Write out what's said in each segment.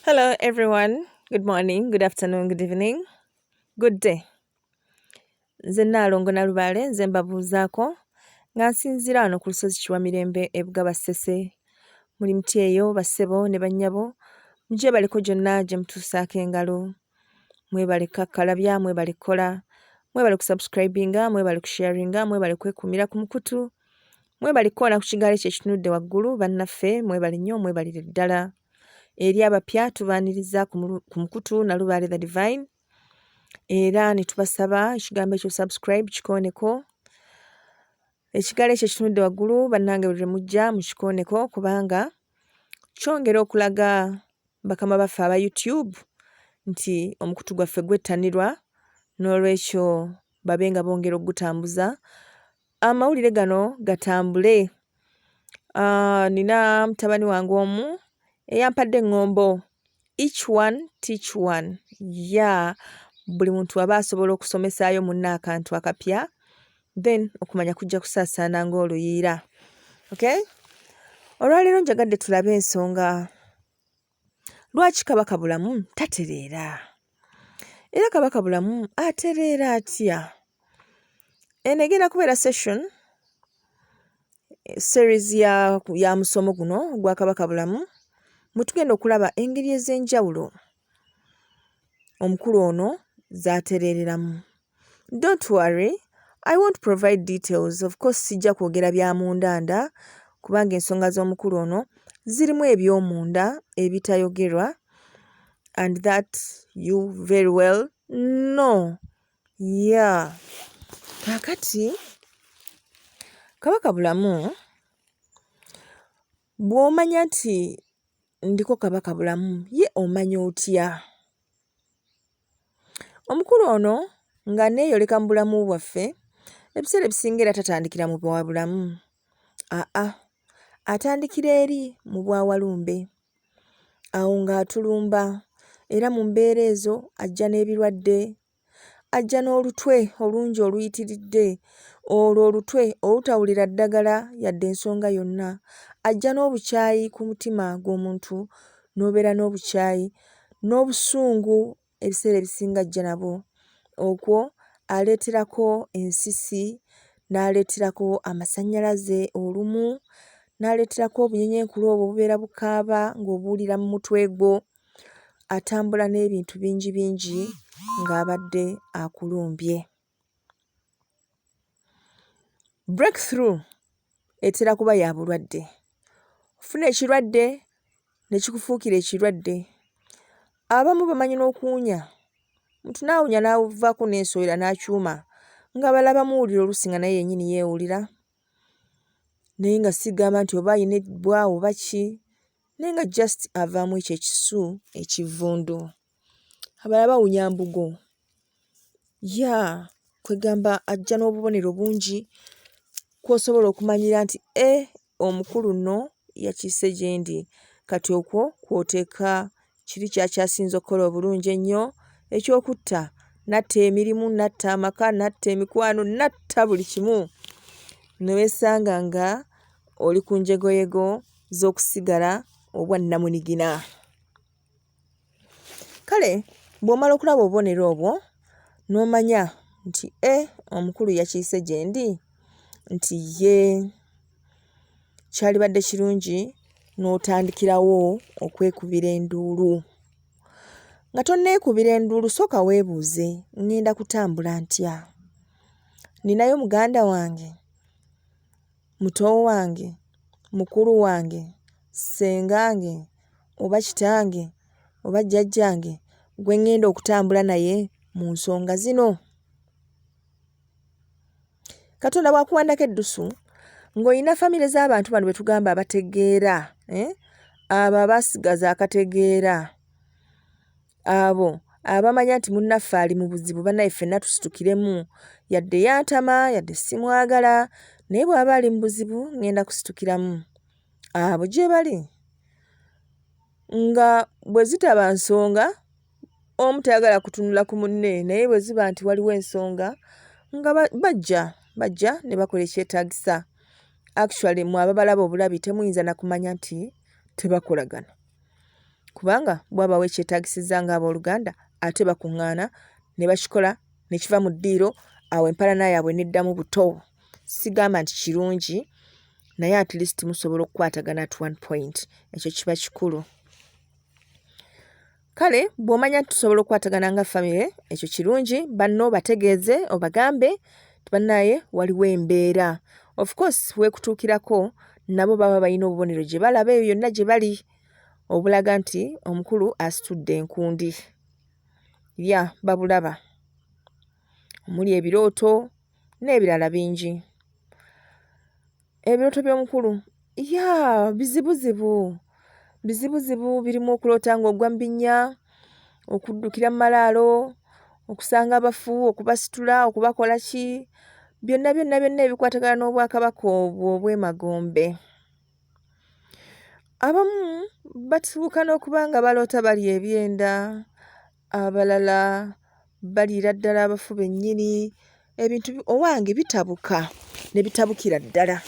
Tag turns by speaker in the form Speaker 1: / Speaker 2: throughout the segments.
Speaker 1: Hello, everyone. Good morning, good afternoon, good evening, good day. Nze Nnaalongo Nalubaale, nze mbabuuzaako nga nsinziira wano ku lusozi Kiwamirembe ebuga Bassese. Muli muti eyo bassebo ne bannyabo, mugye baliko gyonna gye mutuusaako engalo. Mwebale kakkalabya, mwebale kukola, mwebale kusubscribinga, mwebale kusharinga, mwebale kwekuumira ku mukutu, mwebale kukoona ku kigaalo ekyo ekitunudde waggulu. Bannaffe mwebale nnyo, mwebalire ddala. Eri abapya tubaaniriza ku mukutu Nalubaale the Divine. Era ne tubasaba ekigambo ekyo subscribe kikooneko. Ekigaalo ekyo ekitunudde waggulu bannange bwe mujja mukikooneko kubanga kyongera okulaga bakama baffe aba YouTube nti omukutu gwaffe gwettanirwa, n'olwekyo babe nga bongera okugutambuza. Amawulire gano gatambule. Nina mutabani wange omu eyampadde eŋŋombo, each one teach one. Buli muntu aba asobola okusomesaayo munne akantu akapya, then okumanya kujja kusaasaana ng'oluyiira. Okay? Olwaleero njagadde tulabe ensonga lwaki Kabaka Bulamu tatereera. Era Kabaka Bulamu atereera atya? Eno egenda kubeera series ya musomo guno gwa Kabaka Bulamu. Mutugenda okulaba engeri ez'enjawulo omukulu ono z'atereereramu. Don't worry, I won't provide details. Of course, sijja kwogera bya mundanda kubanga ensonga z'omukulu ono zirimu eby'omunda ebitayogerwa, and that you very well know. Kakati Kabaka Bulamu bw'omanya nti ndiko Kabaka Bulamu, ye omanya otya? Omukulu ono nga neeyoleka mu bulamu bwaffe, ebiseera ebisinga era tatandikira mu bwa bulamu. Atandikira eri mu bwa walumbe. Awo ng'atulumba, era mu mbeera ezo ajja n'ebirwadde, ajja n'olutwe olungi oluyitiridde, olwo olutwe olutawulira ddagala yadde ensonga yonna. Ajja n'obukyayi ku mutima gw'omuntu, n'obeera n'obukyayi n'obusungu ebiseera ebisinga ajja nabwo. Okwo aleeterako ensisi, n'aleeterako amasannyalaze olumu, n'aleeterako obunyenyenkulu obwo obubeera bukaaba ng'obuwulira mu mutwe gwo. Atambula n'ebintu bingi bingi ng'abadde akulumbye. Breakthrough etera kuba ya bulwadde. Ofuna ekirwadde ne kikufuukira ekirwadde. Abamu bamanyi n'okuwunya. Muntu n'awunya n'avaako n'ensowera n'akyuma nga balaba muwulira oluusi nga naye yennyini yeewulira. Naye nga sigamba nti oba ayina ebbwa oba ki, naye nga just avaamu ekyo ekisu ekivundu. Abalala bawunya mbugo. Kwegamba ajja n'obubonero bungi kw'osobola okumanyira nti omukulu nno yakiise gye ndi. Kati okwo kw'oteeka kiri kyakyasinze okukola obulungi ennyo, eky'okutta. Natta emirimu, natta amaka, natta emikwano, natta buli kimu. Ne weesanga nga oli ku njegoyego z'okusigala obwa nnamunigina. Kale bw'omala okulaba obubonero obwo n'omanya nti omukulu yakiise gye ndi, nti kyalibadde kirungi n'otandikirawo okwekubira enduulu. Nga tonneekubira enduulu sooka weebuuze, ŋŋenda kutambula ntya? Ninayo muganda wange, muto wange, mukulu wange, ssengange, oba kitange, oba jjajjange gwe ŋŋenda okutambula naye mu nsonga zino? Katonda bw'akuwandako eddusu ng'olina famire z'abantu bano be tugamba abategeera, abo abaasigaza akategeera, abo abamanya nti munnaffe ali mu buzibu, bannaye ffenna tusitukiremu. Yadde yantama, yadde simwagala, naye bw'aba ali mu buzibu ŋŋenda kusitukiramu. Abo gye bali. Nga bwe zitaba nsonga, omu tayagala kutunula ku munne, naye bwe ziba nti waliwo ensonga nga bajja ne bakola ekyetaagisa. Actually, mwe ababalaba obulabi temuyinza na kumanya nti tebakolagana. kubanga bwaba wekyetaagisiza ng'abooluganda ate bakuŋŋaana ne bakikola ne kiva mu ddiiro, awo empalana yaabwe neddamu buto. Sigamba nti kirungi naye at least musobola okukwatagana at one point. Ekyo kiba kikulu. Kale bw'omanya nti tusobola okukwatagana nga famire, ekyo kirungi. Banno bategeeze obagambe bannaye waliwo embeera. Of course weekutuukirako nabo baba balina obubonero gye balaba eyo yonna gye bali obulaga nti omukulu asitudde enkundi. Babulaba. Omuli ebirooto n'ebirala bingi. Ebirooto by'omukulu bizibuzibu. Bizibuzibu, birimu okuloota ng'ogwa mu binnya, okuddukira mu malaalo, okusanga abafu, okubasitula, okubakola ki. Byonna ebikwatagana n'Obwakabaka obwo obw'emagombe. Abamu batuuka n'okuba nga baloota balya ebyenda, abalala baliira ddala abafu bennyini. Ebintu owange bitabuka ne bitabukira ddala.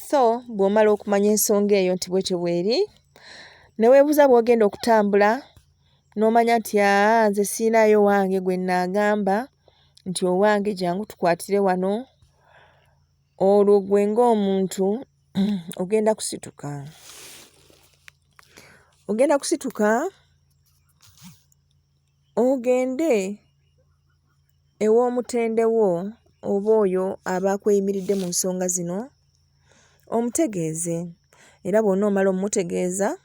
Speaker 1: So bw'omala okumanya ensonga eyo nti bwetyo bweri, ne weebuuza bw'ogenda okutambula n'omanya nti nze siinayo wange gwe nnaagamba nti owange jangu tukwatire wano, olwo gwe ng'omuntu ogenda kusituka. Ogenda kusituka ogende ew'omutende wo oba oyo aba akweyimiridde mu nsonga zino, omutegeeze. Era bw'onoomala omutegeeza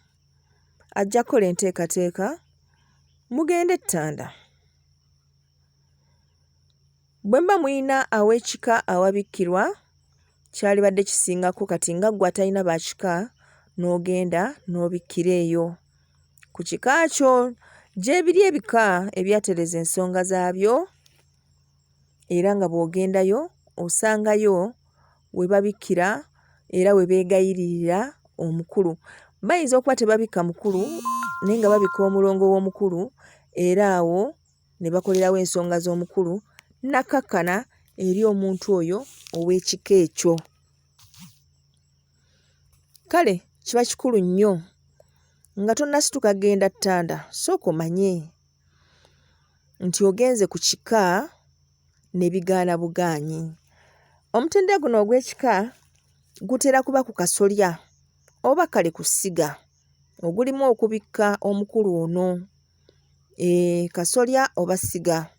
Speaker 1: ajja kukola enteekateeka, mugende ettanda. Bwe mba muyina aw'ekika awabikkirwa kyalibadde kisingako, kati nga ggwe atalina baakika n'ogenda n'obikkira eyo. Ku kika kyo gyebiri ebika ebyatereza ensonga zaabyo, era nga bw'ogendayo osangayo we babikkira era we beegayiririra omukulu. Bayinza okuba tebabikka mukulu naye nga babikka omulongo w'omukulu, era awo ne bakolerawo ensonga z'omukulu nakkakkana eri omuntu oyo ow'ekika ekyo. Kale kiba kikulu nnyo nga tonnasituka genda ttanda, sooka omanye nti ogenze ku kika ne bigaana bugaanyi. Omutendera guno ogw'ekika gutera kuba ku kasolya oba kale ku ssiga ogulimu okubikka omukulu ono. Kasolya oba ssiga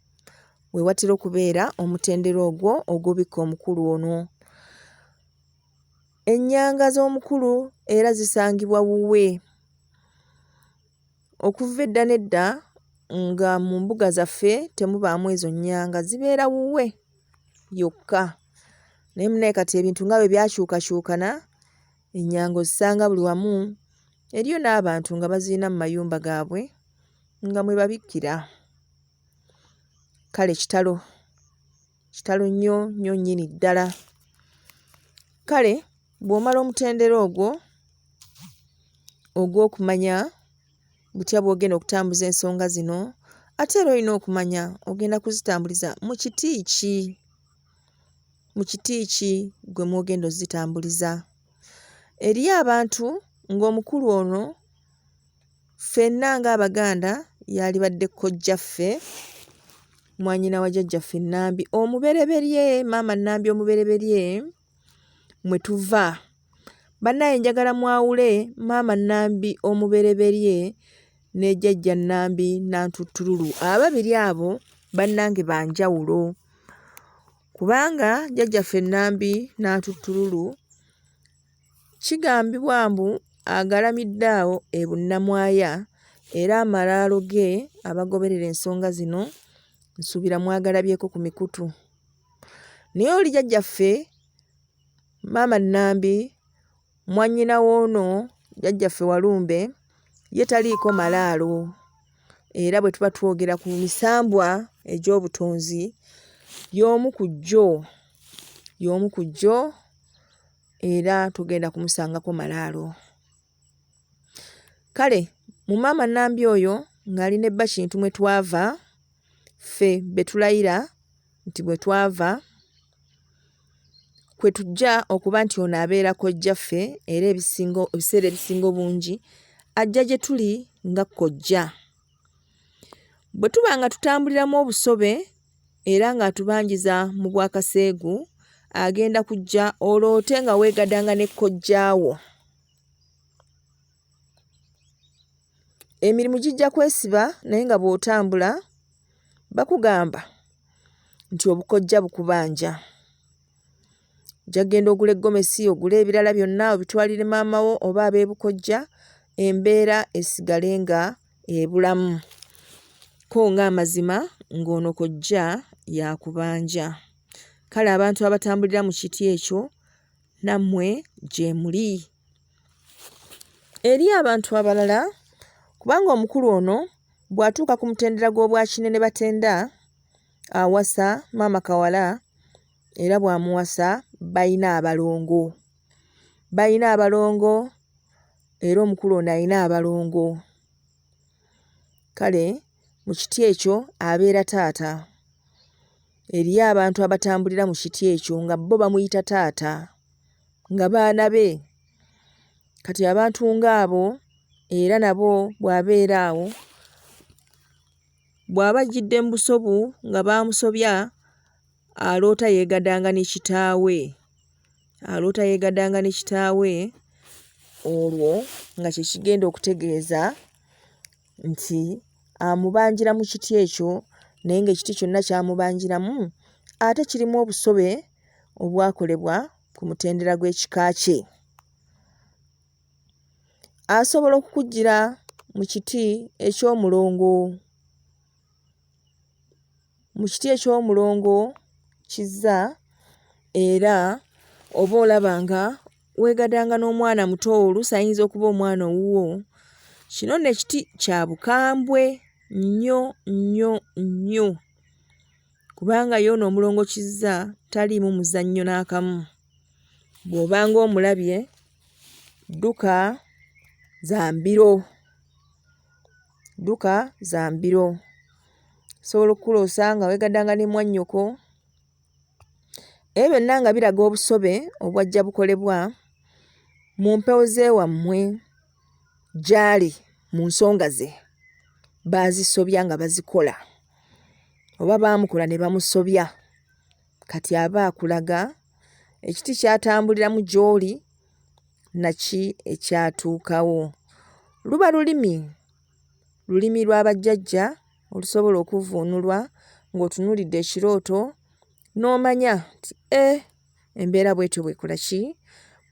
Speaker 1: we watera okubeera omutendera ogwo ogubikka omukulu ono. Ennyanga z'omukulu era zisangibwa wuwe. Okuva edda n'edda nga mu mbuga zaffe temubaamu ezo nnyanga, zibeera wuwe yokka. Naye munaye kati ebintu nga bwe byakyukakyukana, ennyango ozisanga buli wamu. Eriyo n'abantu nga bazirina mu mayumba gaabwe nga mwe babikkira. Kale kitalo nnyo nnyini ddala. Kale bw'omala omutendera ogwo ogw'okumanya butya bw'ogenda okutambuza ensonga zino, ate era olina okumanya ogenda kuzitambuliza mu kiti ki. Mu kiti ki gwe mwogenda ozitambuliza. Eriyo abantu ng'omukulu ono ffenna ng'Abaganda yalibadde kkojjaffe, mwannyina wa jjajjaffe Nnambi omubereberye, maama Nnambi omubereberye mwe tuva. Bannaye njagala mwawule maama Nnambi omubereberye ne jjajja Nnambi Nantuttululu. Ababiri abo bannange ba njawulo. Kubanga jjajjaffe Nnambi Nantuttululu kigambibwa mbu agalamidde awo e Bunnamwaya, era amalaalo ge abagoberera ensonga zino nsuubira mwagalabyeko ku mikutu. Naye oli jjajjaffe maama Nnambi mwannyina w'ono jjajjaffe Walumbe ye taliiko malaalo, era bwe tuba twogera ku misambwa egy'obutonzi y'omu ku jjo era tugenda kumusangako malaalo. Kale mu maama Nnambi oyo ng'ali ne bba Kintu mwe twava ffe be tulayira nti bwe twava kwe tujja okuba nti ono abeera kojjaffe, era ebiseera ebisinga obungi ajja gye tuli nga kkojja. Bwe tuba nga tutambuliramu obusobe era ng'atubanjiza mu bwakaseegu, agenda kujja oloote nga weegadanga ne kkojjaawo. Emirimu gijja kwesiba naye nga bw'otambula bakugamba nti obukojja bukubanja. Ojja kgenda ogula eggomesi, ogula ebirala byonna obitwalire maama wo oba ab'ebukojja, embeera esigale nga ebulamu. Ko ng'amazima ng'ono kojja yakubanja. Kale abantu abatambulira mu kiti ekyo nammwe gye muli. Eri abantu abalala, kubanga omukulu ono bw'atuuka ku mutendera gw'obwakinene batenda, awasa maama kawala era bw'amuwasa bayina abalongo. Bayina abalongo era omukulu ono ayina abalongo. Kale mu kiti ekyo abeera taata. Eriyo abantu abatambulira mu kiti ekyo nga bo bamuyita taata, nga baana be. Kati abantu ng'abo era nabo bw'abeera awo, bw'aba ajjidde mu busobu nga baamusobya, aloota yeegaddanga ne kitaawe. Aloota yeegaddanga ne kitaawe, olwo nga kye kigenda okutegeeza nti amubanjira mu kiti ekyo, naye ng'ekiti kyonna ky'amubanjiramu ate kirimu obusobe obwakolebwa ku mutendera gw'ekika kye. Asobola okukuggyira mu kiti eky'omulongo. Mu kiti eky'omulongo kizza era oba olaba nga weegaddanga n'omwana muto, oluusi ayinza okuba omwana owuwo. Kino nno ekiti kya bukambwe nnyo nnyo nnyo, kubanga y'ono omulongo kizza taliimu muzannyo n'akamu. Bw'obanga omulabye, dduka za mbiro. Dduka za mbiro. Osobola okukuloosa nga weegaddanga ne mwannyoko. Ebyo byonna nga biraga obusobe obwajja bukolebwa mu mpewo z'ewammwe gy'ali mu nsonga ze. Baazisobya nga bazikola, oba baamukola ne bamusobya. Kati aba akulaga ekiti ky'atambuliramu gy'oli naki ekyatuukawo. Luba lulimi lwa bajjajja olusobola okuvuunulwa ng'otunuulidde ekirooto n'omanya nti embeera bw'etyo bw'ekola ki?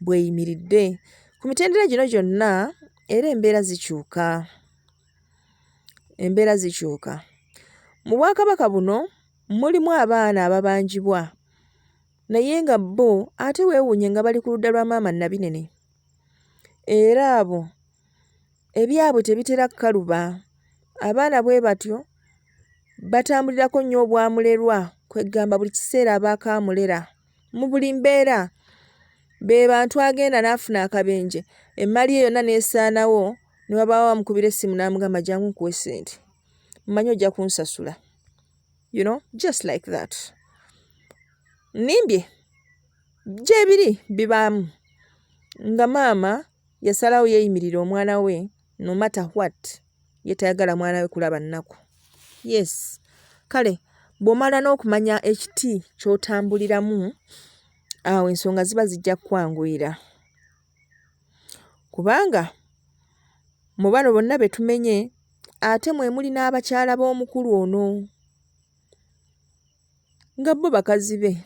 Speaker 1: Bw'eyimiridde. Ku mitendera gino gyonna era embeera zikyuka. Embeera zikyuka. Mu Bwakabaka buno mulimu abaana ababanjibwa, naye nga bo ate weewuunye nga bali ku ludda lwa maama Nabinene. Era abo ebyabwe tebitera kkaluba. Abaana bwe batyo batambulirako nnyo obwamulerwa, kwegamba buli kiseera abaako amulera. Mu buli mbeera be bantu agenda n'afuna akabenje, emmali ye yonna n'esaanawo, ne wabaawo amukubira essimu n'amugamba jangu nkuwe ssente, mmanyi ojja kunsasula. You know, just like that. Nimbye gye biri bibaamu nga maama yasalawo yeeyimirira omwana we no matter what, ye tayagala mwana we kulaba nnaku. Yes. Kale bw'omala n'okumanya ekiti ky'otambuliramu, awo ensonga ziba zijja kukwanguyira. Kubanga mu bano bonna be tumenye ate mwe muli n'abakyala b'omukulu ono nga bo bakazi be.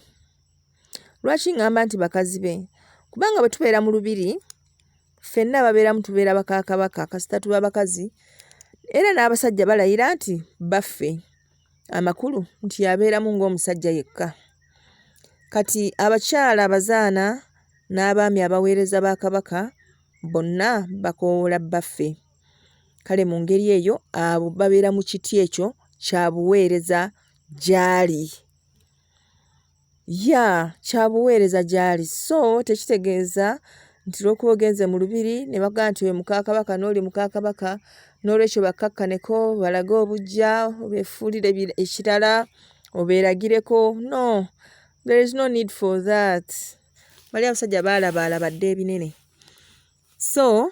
Speaker 1: Lwaki ngamba nti bakazi be? Kubanga bwe tubeera mu lubiri, ffenna ababeeramu tubeera bakaakabaka kasita tuba bakazi, era n'abasajja balayira nti baffe amakulu nti yabeeramu ng'omusajja yekka. Kati abakyala abazaana n'abaami abaweereza ba Kabaka bonna bakoowoola baffe. Kale mu ngeri eyo abo babeera mu kiti ekyo kya buweereza gy'ali. Kya buweereza gy'ali. So tekitegeeza nti lw'okuba ogenze mu lubiri ne bagamba nti oyo muka Kabaka n'oli muka Kabaka, n'olwekyo bakkakkaneko balage obuggya, beefuulire ekirala, obeeragireko. No, there is no need for that. Bali abasajja baalabaalabadde ebinene. So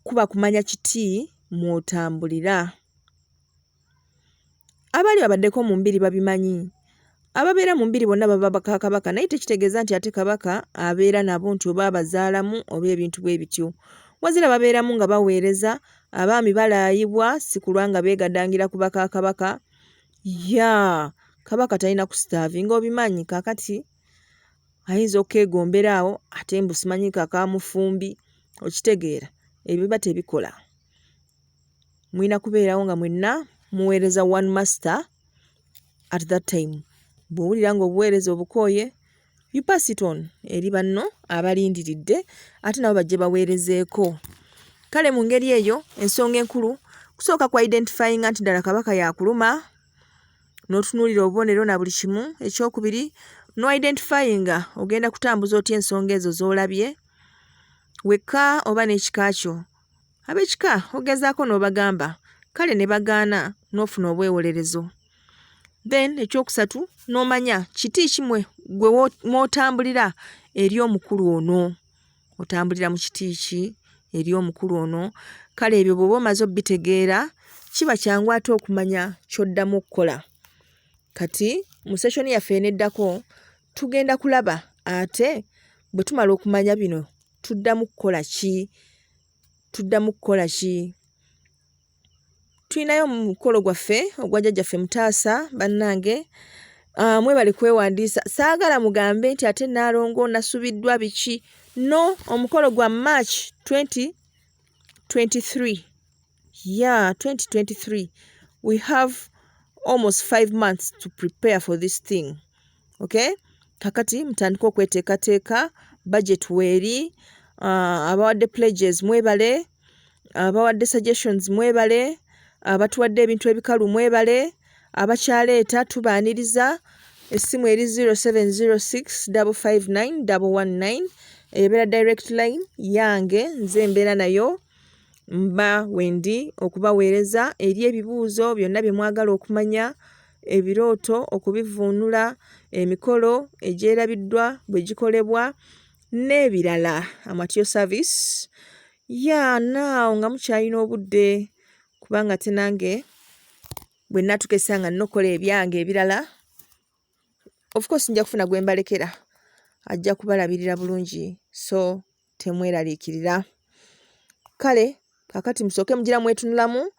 Speaker 1: kuba kumanya kiti mw'otambulira. Abali babaddeko mu mbiri babimanyi. Ababeera mu mbiri bonna baba baka kabaka, naye tekitegeeza nti ate kabaka abeera nabo nti oba abazaalamu oba ebintu bwe bityo. Wazira babeeramu nga baweereza, abaami balaayibwa si kulwa nga beegaddangira ku baka kabaka. Kabaka talina kusitaavinga, obimanyi kaakati ayinza okwegombera awo ate mbu simanyi kakamufumbi, okitegeera ebyo biba tebikola. Mulina kubeerawo nga mwenna muweereza one master at that time. Bw'owulira ng'obuweereza obukooye, you pass it on eri banno abalindiridde ate nabo bajje baweerezeeko. Kale mu ngeri eyo ensonga enkulu kusooka ku identifying nti ddala kabaka yakuluma, n'otunuulira obubonero na buli kimu. Ekyokubiri no identifying ogenda kutambuza otya ensonga ezo z'olabye wekka oba n'ekika kyo. Ab'ekika ogezaako n'obagamba, kale ne bagaana n'ofuna obwewolerezo. Then ekyokusatu n'omanya kiti kimwe gwe mw'otambulira eri omukulu ono. Otambulira mu kiti ki eri omukulu ono. Kale ebyo bw'oba omaze obbitegeera kiba kyangu ate okumanya ky'oddamu okukola. Kati mu session yaffe eneddako tugenda kulaba ate bwe tumala okumanya bino tuddamu kukola ki? Tulinayo omukolo gwaffe ogwa jjajjaffe Mutaasa bannange. Mwebale kwewandiisa. Saagala mugambe nti ate Nnaalongo nasubiddwa biki. No, omukolo gwa March 2023. 2023. We have almost 5 months to prepare for this thing. Okay? Kakati mutandika okweteekateeka, budget weeri, abawadde pledges mwebale, abawadde suggestions mwebale, abatuwadde ebintu ebikalu mwebale, abakyaleeta tubaaniriza. Essimu eri 0706559119 ebeera direct line yange, nze mbeera nayo mba wendi okubaweereza eri ebibuuzo byonna bye mwagala okumanya, ebirooto okubivuunula, emikolo egyerabiddwa bwe gikolebwa n'ebirala. Amatyo service naawo nga mukyalina obudde, kubanga tenange bwe nnatukesa nga nnokola ebyange ebirala, of course nja kufuna gwe mbalekera ajja kubalabirira bulungi, so temweraliikirira. Kale kakati musooke mugira mwetunulamu